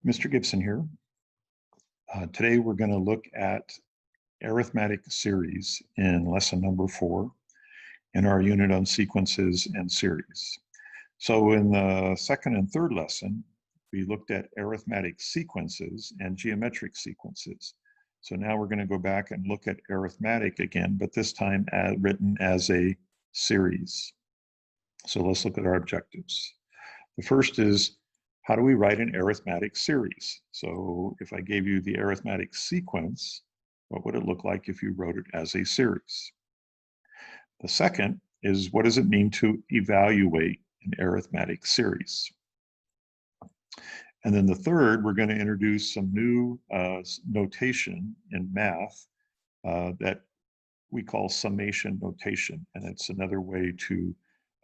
Mr. Gibson here. Today we're going to look at arithmetic series in lesson number 4 in our unit on sequences and series. So in the second and third lesson, we looked at arithmetic sequences and geometric sequences. So now we're going to go back and look at arithmetic again, but this time written as a series. So let's look at our objectives. The first is, how do we write an arithmetic series? So if I gave you the arithmetic sequence, what would it look like if you wrote it as a series? The second is, what does it mean to evaluate an arithmetic series? And then the third, we're going to introduce some new notation in math that we call summation notation. And it's another way to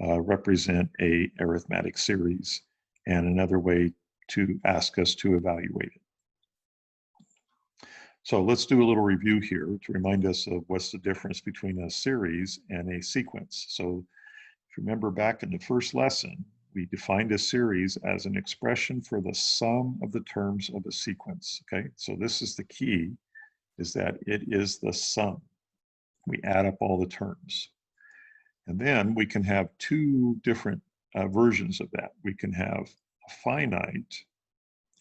represent a arithmetic series and another way to ask us to evaluate it. So let's do a little review here to remind us of what's the difference between a series and a sequence. So if you remember back in the first lesson, we defined a series as an expression for the sum of the terms of a sequence, okay? So this is the key, is that it is the sum. We add up all the terms. And then we can have two different versions of that. We can have a finite,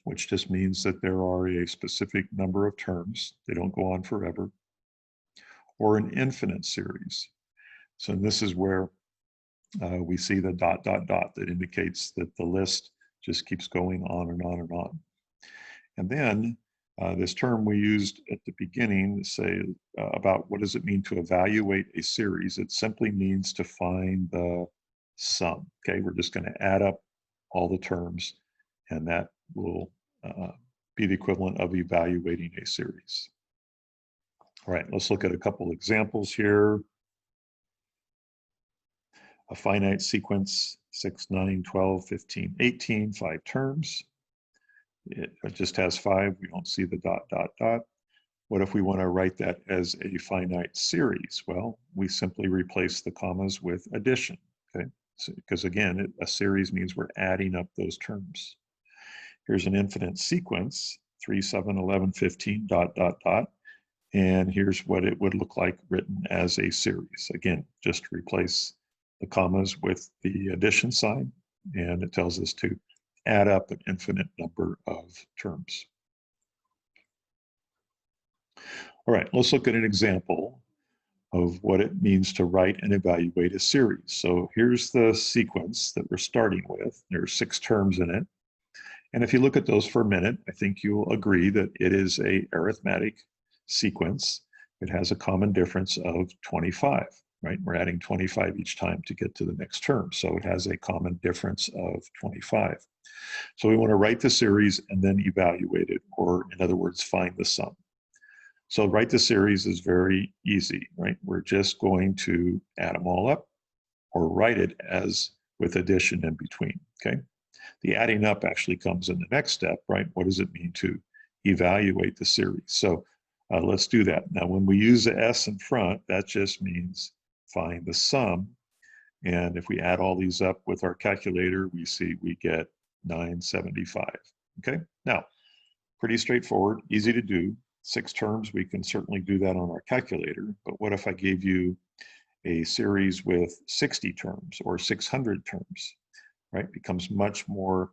which just means that there are a specific number of terms. They don't go on forever. Or an infinite series. So this is where we see the ... that indicates that the list just keeps going on and on and on. And then this term we used at the beginning to say about what does it mean to evaluate a series. It simply means to find the sum. Okay, we're just going to add up all the terms, and that will be the equivalent of evaluating a series. All right, let's look at a couple examples here. A finite sequence, 6, 9, 12, 15, 18, 5 terms. It just has 5. We don't see the ... What if we want to write that as a finite series? Well, we simply replace the commas with addition, okay? So, because again, a series means we're adding up those terms. Here's an infinite sequence, 3, 7, 11, 15, ... And here's what it would look like written as a series. Again, just replace the commas with the addition sign, and it tells us to add up an infinite number of terms. All right, let's look at an example of what it means to write and evaluate a series. So here's the sequence that we're starting with. There are 6 terms in it. And if you look at those for a minute, I think you'll agree that it is an arithmetic sequence. It has a common difference of 25, right? We're adding 25 each time to get to the next term. So it has a common difference of 25. So we want to write the series and then evaluate it, or in other words, find the sum. So write the series is very easy, right? We're just going to add them all up or write it as with addition in between, okay? The adding up actually comes in the next step, right? What does it mean to evaluate the series? So let's do that. Now, when we use the S in front, that just means find the sum. And if we add all these up with our calculator, we see we get 975, okay? Now, pretty straightforward, easy to do. 6 terms, we can certainly do that on our calculator. But what if I gave you a series with 60 terms or 600 terms, right? It becomes much more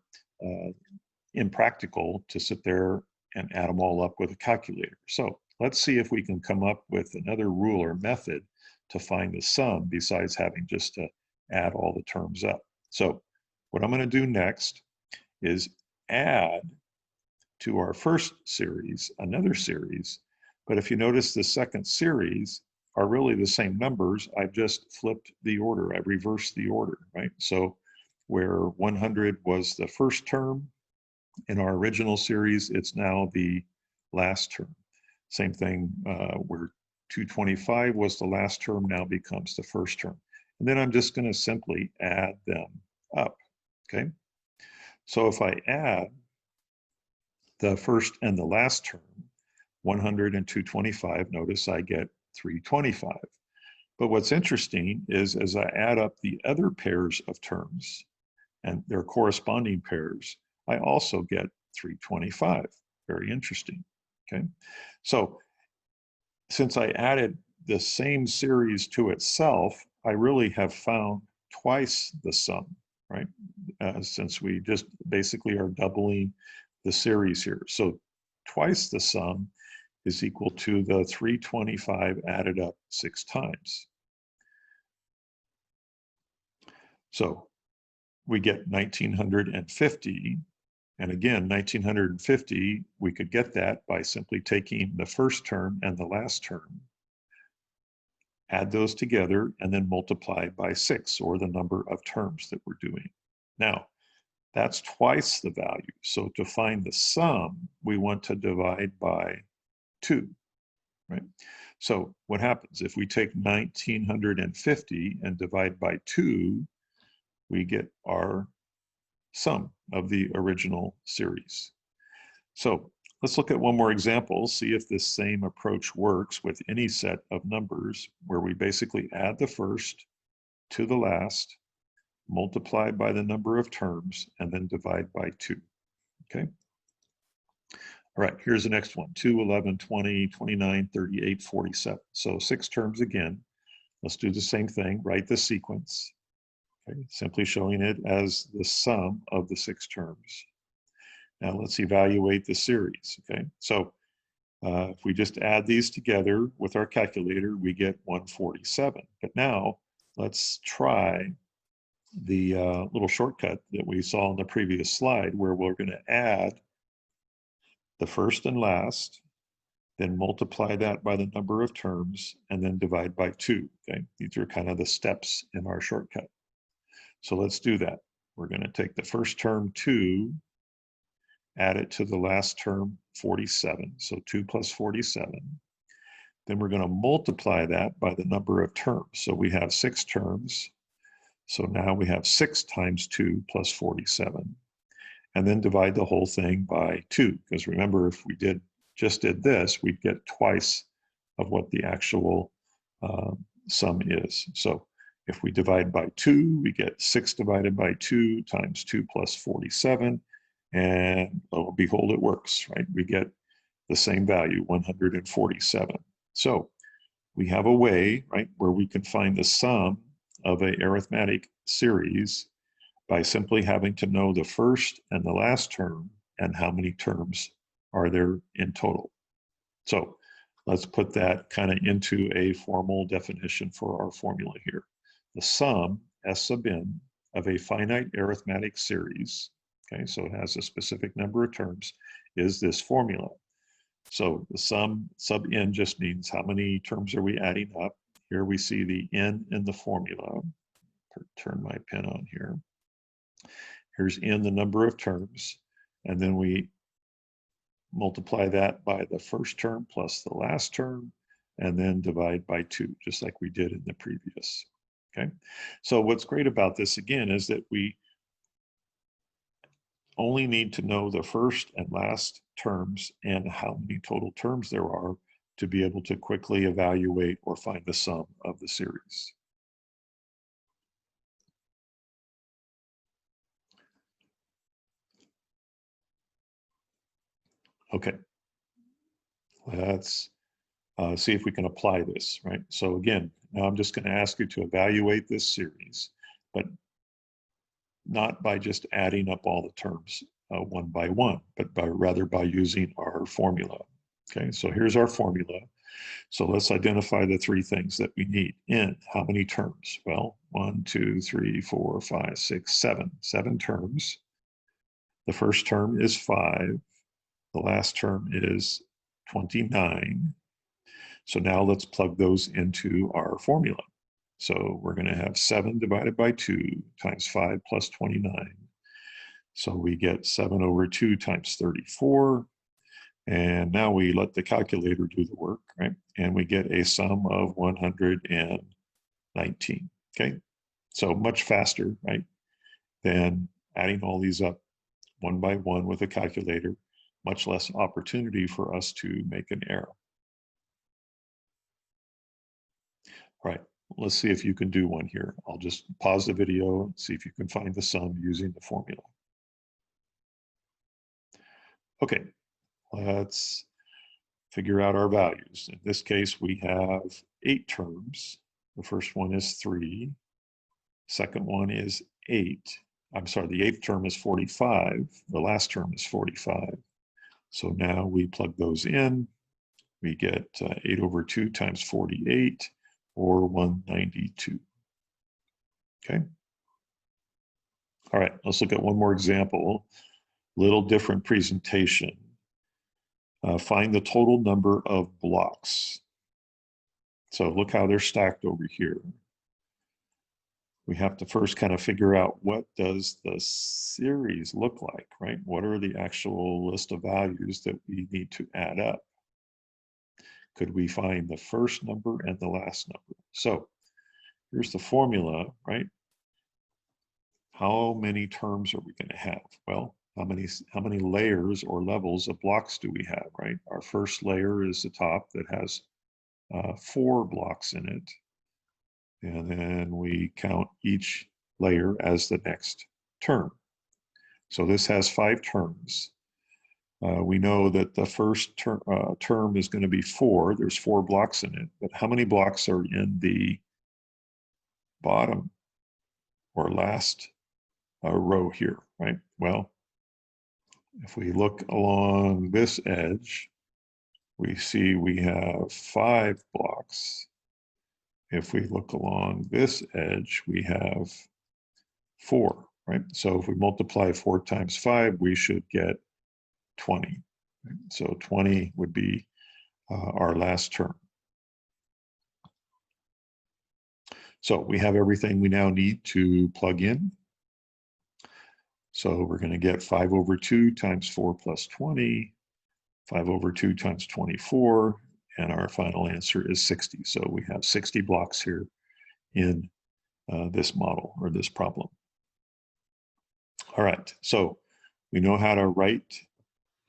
impractical to sit there and add them all up with a calculator. So let's see if we can come up with another rule or method to find the sum besides having just to add all the terms up. So what I'm going to do next is add to our first series another series. But if you notice, the second series are really the same numbers. I've just flipped the order. I've reversed the order, right? So where 100 was the first term in our original series, it's now the last term. Same thing where 225 was the last term, now becomes the first term. And then I'm just going to simply add them up, okay? So if I add the first and the last term, 100 and 225, notice I get 325. But what's interesting is as I add up the other pairs of terms and their corresponding pairs, I also get 325. Very interesting. Okay, so since I added the same series to itself, I really have found twice the sum, right? Since we just basically are doubling the series here. So twice the sum is equal to the 325 added up 6 times. So we get 1950. And again, 1950, we could get that by simply taking the first term and the last term, add those together, and then multiply by 6, or the number of terms that we're doing. Now, that's twice the value. So to find the sum, we want to divide by 2, right? So what happens? If we take 1950 and divide by 2, we get our sum of the original series. So let's look at one more example, see if this same approach works with any set of numbers where we basically add the first to the last, multiply by the number of terms, and then divide by 2. Okay? All right, here's the next one, 2, 11, 20, 29, 38, 47. So 6 terms again. Let's do the same thing, write the sequence. Okay, simply showing it as the sum of the 6 terms. Now let's evaluate the series, okay? So if we just add these together with our calculator, we get 147. But now let's try the little shortcut that we saw in the previous slide, where we're going to add the first and last, then multiply that by the number of terms, and then divide by 2, okay? These are kind of the steps in our shortcut. So let's do that. We're going to take the first term, 2, add it to the last term, 47. So 2 plus 47. Then we're going to multiply that by the number of terms. So we have 6 terms. So now we have 6 times 2 plus 47. And then divide the whole thing by 2. Because remember, if we just did this, we'd get twice of what the actual sum is. So if we divide by 2, we get 6 divided by 2 times 2 plus 47. And lo and behold, it works, right? We get the same value, 147. So we have a way, right, where we can find the sum of an arithmetic series by simply having to know the first and the last term and how many terms are there in total. So let's put that kind of into a formal definition for our formula here. The sum, S sub n, of a finite arithmetic series, okay, so it has a specific number of terms, is this formula. So the sum sub n just means how many terms are we adding up. Here we see the n in the formula. Turn my pen on here. Here's n, the number of terms, and then we multiply that by the first term plus the last term, and then divide by 2, just like we did in the previous. Okay, so what's great about this again is that we only need to know the first and last terms and how many total terms there are to be able to quickly evaluate or find the sum of the series. Okay, let's see if we can apply this, right? So again, now I'm just going to ask you to evaluate this series, but not by just adding up all the terms one by one, but rather by using our formula. Okay, so here's our formula. So let's identify the 3 things that we need. N, how many terms? Well, 1, 2, 3, 4, 5, 6, 7. 7 terms. The first term is 5. The last term is 29. So now let's plug those into our formula. So we're going to have 7 divided by 2 times 5 plus 29. So we get 7 over 2 times 34. And now we let the calculator do the work, right? And we get a sum of 119, okay? So much faster, right, than adding all these up one by one with a calculator, much less opportunity for us to make an error. All right, let's see if you can do one here. I'll just pause the video and see if you can find the sum using the formula. Okay, let's figure out our values. In this case, we have 8 terms. The first one is 3. Second one is 8. I'm sorry, the 8th term is 45. The last term is 45. So now we plug those in. We get 8 over 2 times 48, or 192. Okay. All right, let's look at one more example. Little different presentation. Find the total number of blocks. So look how they're stacked over here. We have to first kind of figure out, what does the series look like, right? What are the actual list of values that we need to add up? Could we find the first number and the last number? So here's the formula, right? How many terms are we going to have? Well, how many layers or levels of blocks do we have, right? Our first layer is the top that has 4 blocks in it. And then we count each layer as the next term. So this has 5 terms. We know that the first term is going to be 4. There's 4 blocks in it. But how many blocks are in the bottom or last row here, right? Well, if we look along this edge, we see we have 5 blocks. If we look along this edge, we have 4, right? So if we multiply 4 times 5, we should get 20. Right? So 20 would be our last term. So we have everything we now need to plug in. So we're going to get 5 over 2 times 4 plus 20, 5 over 2 times 24, and our final answer is 60. So we have 60 blocks here in this model, or this problem. All right, so we know how to write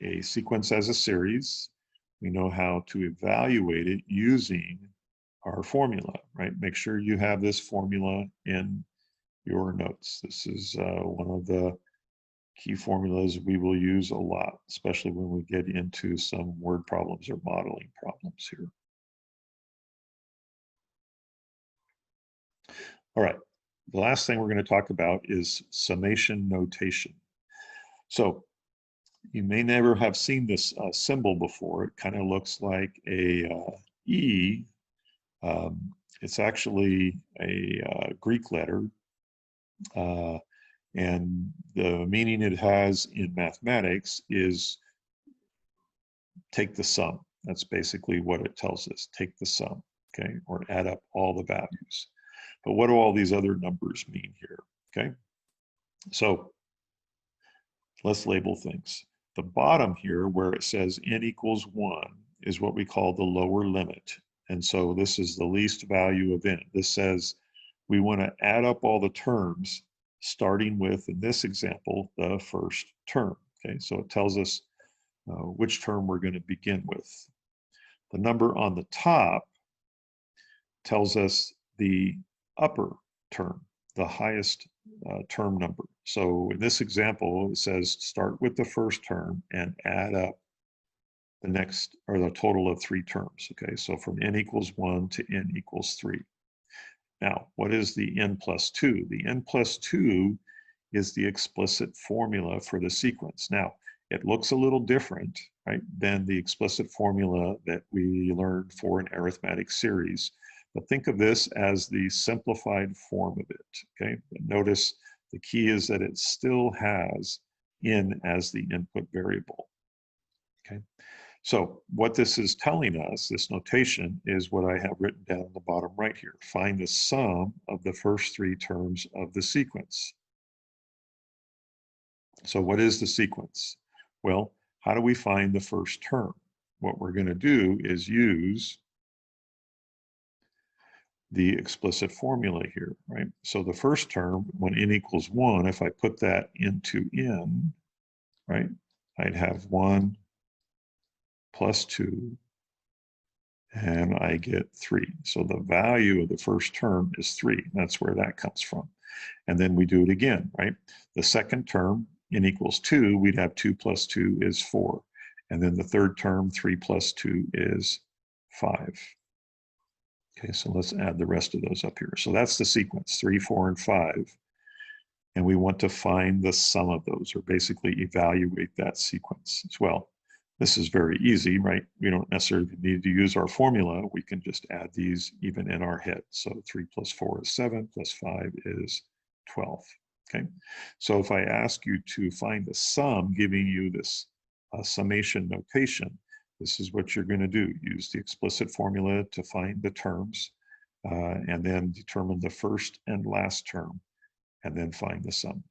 a sequence as a series. We know how to evaluate it using our formula, right? Make sure you have this formula in your notes. This is one of the key formulas we will use a lot, especially when we get into some word problems or modeling problems here. All right, the last thing we're going to talk about is summation notation. So you may never have seen this symbol before. It kind of looks like a E. It's actually a Greek letter. And the meaning it has in mathematics is take the sum. That's basically what it tells us, take the sum, okay, or add up all the values. But what do all these other numbers mean here, okay? So let's label things. The bottom here, where it says n equals 1, is what we call the lower limit. And so this is the least value of n. This says we want to add up all the terms, starting with, in this example, the first term. Okay, so it tells us which term we're going to begin with. The number on the top tells us the upper term, the highest term number. So in this example, it says start with the first term and add up the next, or the total of 3 terms. Okay, so from n equals 1 to n equals 3. Now, what is the n plus 2? The n plus 2 is the explicit formula for the sequence. Now, it looks a little different, right, than the explicit formula that we learned for an arithmetic series. But think of this as the simplified form of it, okay? But notice the key is that it still has n as the input variable, okay? So what this is telling us, this notation, is what I have written down on the bottom right here. Find the sum of the first 3 terms of the sequence. So what is the sequence? Well, how do we find the first term? What we're going to do is use the explicit formula here, right? So the first term, when n equals 1, if I put that into n, right, I'd have 1 plus 2, and I get 3. So the value of the first term is 3. That's where that comes from. And then we do it again, right? The second term, n equals 2, we'd have 2 plus 2 is 4. And then the third term, 3 plus 2 is 5. Okay, so let's add the rest of those up here. So that's the sequence, 3, 4, and 5. And we want to find the sum of those, or basically evaluate that sequence as well. This is very easy, right? We don't necessarily need to use our formula. We can just add these even in our head. So 3 plus 4 is 7, plus 5 is 12. Okay, so if I ask you to find the sum, giving you this summation notation, this is what you're going to do. Use the explicit formula to find the terms, and then determine the first and last term, and then find the sum.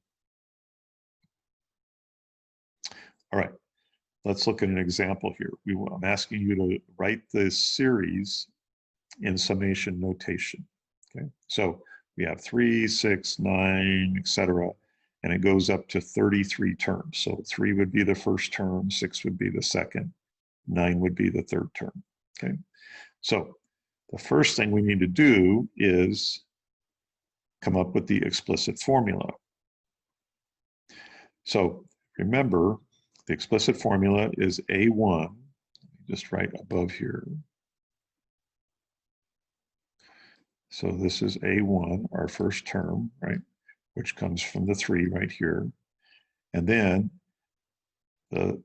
All right, let's look at an example here. I'm asking you to write this series in summation notation. Okay, so we have 3, 6, 9, etc., and it goes up to 33 terms. So 3 would be the first term, 6 would be the second, 9 would be the third term. Okay, so the first thing we need to do is come up with the explicit formula. So remember, the explicit formula is A1, just right above here. So this is A1, our first term, right, which comes from the 3 right here. And then the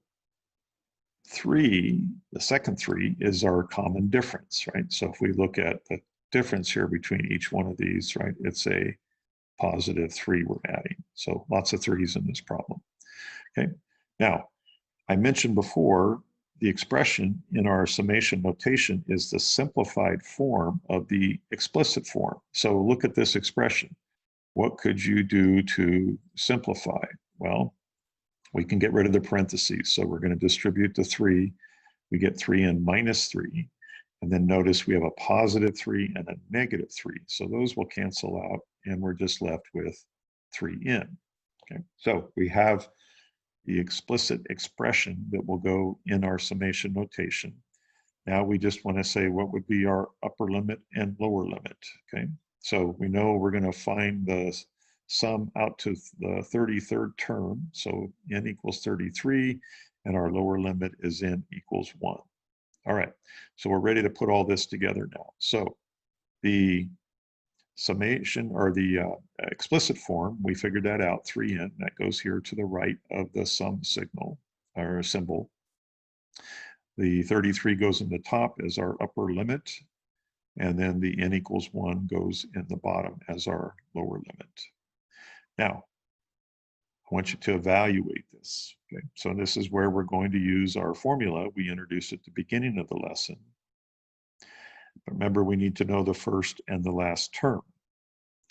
3, the second 3, is our common difference, right? So if we look at the difference here between each one of these, right, it's a positive 3 we're adding. So lots of 3's in this problem. Okay, now I mentioned before the expression in our summation notation is the simplified form of the explicit form. So look at this expression. What could you do to simplify? Well, we can get rid of the parentheses. So we're going to distribute the 3. We get 3n minus 3. And then notice we have a positive 3 and a negative 3. So those will cancel out, and we're just left with 3n. Okay, so we have the explicit expression that will go in our summation notation. Now we just want to say what would be our upper limit and lower limit. Okay, so we know we're going to find the sum out to the 33rd term. So n equals 33, and our lower limit is n equals 1. All right, so we're ready to put all this together now. So the summation, or the explicit form, we figured that out, 3n, that goes here to the right of the sum signal or symbol. The 33 goes in the top as our upper limit, and then the n equals 1 goes in the bottom as our lower limit. Now, I want you to evaluate this. Okay, so this is where we're going to use our formula we introduced at the beginning of the lesson. Remember, we need to know the first and the last term.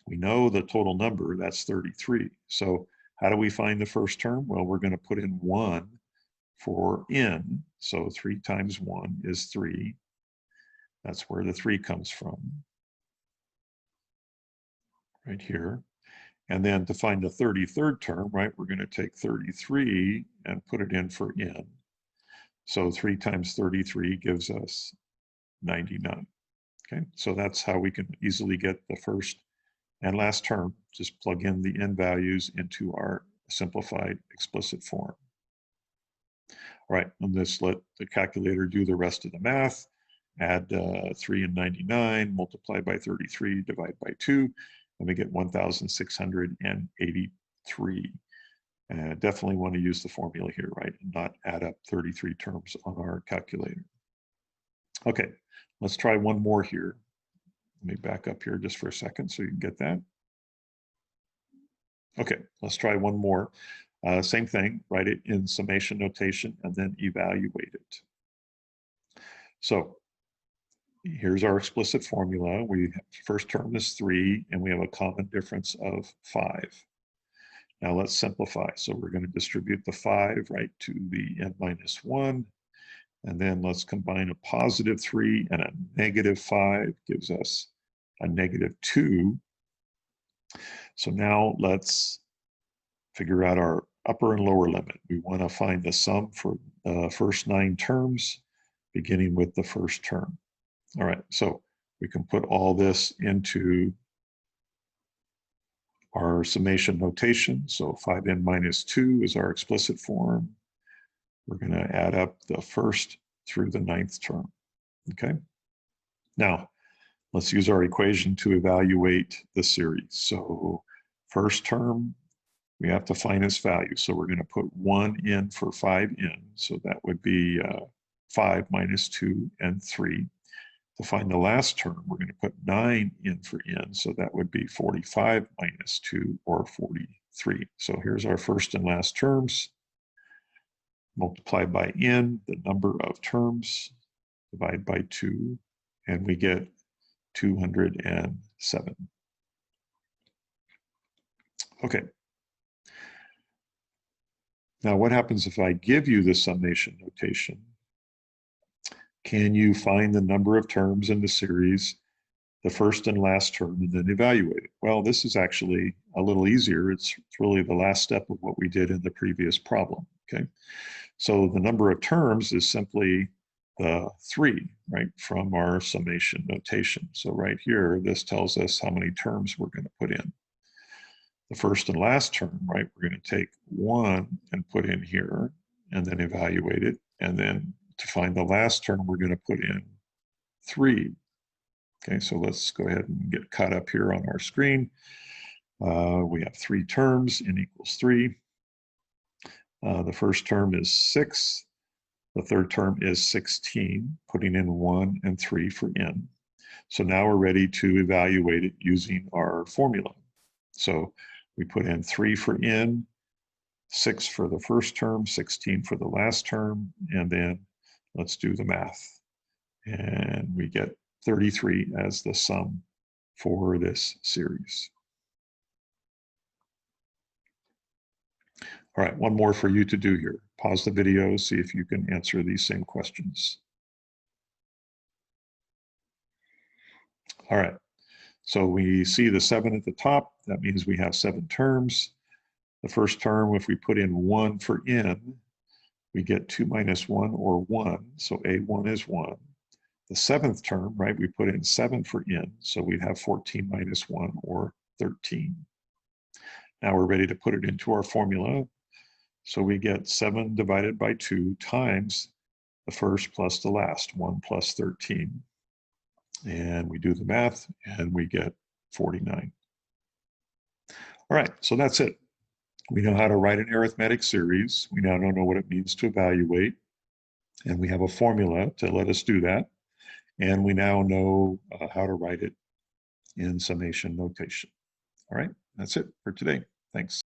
We know the total number, that's 33. So how do we find the first term? Well, we're going to put in 1 for n. So 3 times 1 is 3. That's where the 3 comes from, right here. And then to find the 33rd term, right, we're going to take 33 and put it in for n. So 3 times 33 gives us 99. Okay, so that's how we can easily get the first and last term. Just plug in the n values into our simplified explicit form. All right, and let's let the calculator do the rest of the math. Add 3 and 99, multiply by 33, divide by 2, and we get 1,683. Definitely want to use the formula here, right, and not add up 33 terms on our calculator. Okay, let's try one more here. Let me back up here just for a second so you can get that. Okay, let's try one more. Same thing, write it in summation notation and then evaluate it. So here's our explicit formula. First term is 3, and we have a common difference of 5. Now let's simplify. So we're going to distribute the 5 right to the n minus 1. And then let's combine a positive 3 and a negative 5, gives us a negative 2. So now let's figure out our upper and lower limit. We want to find the sum for the first 9 terms, beginning with the first term. All right, so we can put all this into our summation notation. So 5n minus 2 is our explicit form. We're going to add up the first through the ninth term. Okay. Now, let's use our equation to evaluate the series. So first term, we have to find its value. So we're going to put 1 in for 5n. So that would be 5 minus 2 and 3. To find the last term, we're going to put 9 in for n. So that would be 45 minus 2, or 43. So here's our first and last terms. Multiplied by n, the number of terms, divide by 2, and we get 207. Okay. Now, what happens if I give you the summation notation? Can you find the number of terms in the series, the first and last term, and then evaluate it? Well, this is actually a little easier. It's really the last step of what we did in the previous problem, okay? So the number of terms is simply the 3, right, from our summation notation. So right here, this tells us how many terms we're going to put in. The first and last term, right, we're going to take 1 and put in here, and then evaluate it. And then to find the last term, we're going to put in 3. Okay, so let's go ahead and get caught up here on our screen. We have 3 terms, n equals 3. The first term is 6. The third term is 16, putting in 1 and 3 for n. So now we're ready to evaluate it using our formula. So we put in 3 for n, 6 for the first term, 16 for the last term, and then let's do the math. And we get 33 as the sum for this series. All right, one more for you to do here. Pause the video, see if you can answer these same questions. All right, so we see the 7 at the top. That means we have 7 terms. The first term, if we put in 1 for n, we get 2 minus 1, or 1. So A1 is 1. The 7th term, right, we put in 7 for n. So we'd have 14 minus 1, or 13. Now we're ready to put it into our formula. So we get 7 divided by 2 times the first plus the last, 1 plus 13. And we do the math, and we get 49. All right, so that's it. We know how to write an arithmetic series. We now know what it means to evaluate. And we have a formula to let us do that. And we now know how to write it in summation notation. All right, that's it for today. Thanks.